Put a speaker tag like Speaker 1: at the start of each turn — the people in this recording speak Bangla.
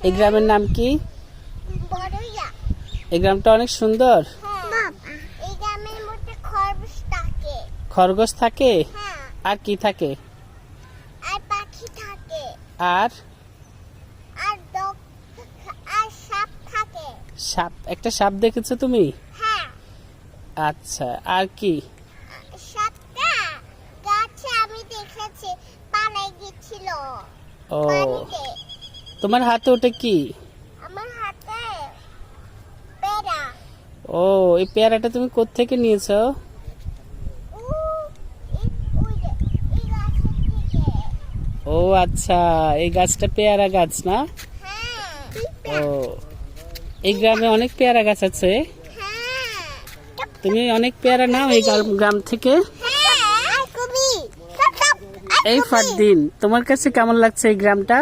Speaker 1: এই গ্রামের নাম কি? এই গ্রামটা অনেক সুন্দর। খরগোশ থাকে? আর কি থাকে? আর সাপ, একটা সাপ দেখেছো তুমি? আচ্ছা, আর কি? ও, তোমার হাতে ওটা কি? ও, এই পেয়ারাটা তুমি কোত্থেকে নিয়েছো? ও আচ্ছা, এই গাছটা পেয়ারা গাছ না? ও, এই গ্রামে অনেক পেয়ারা গাছ আছে। তুমি অনেক পেয়ারা নাও এই গ্রাম থেকে। এই ফারদিন, তোমার কাছে কেমন লাগছে এই গ্রামটা?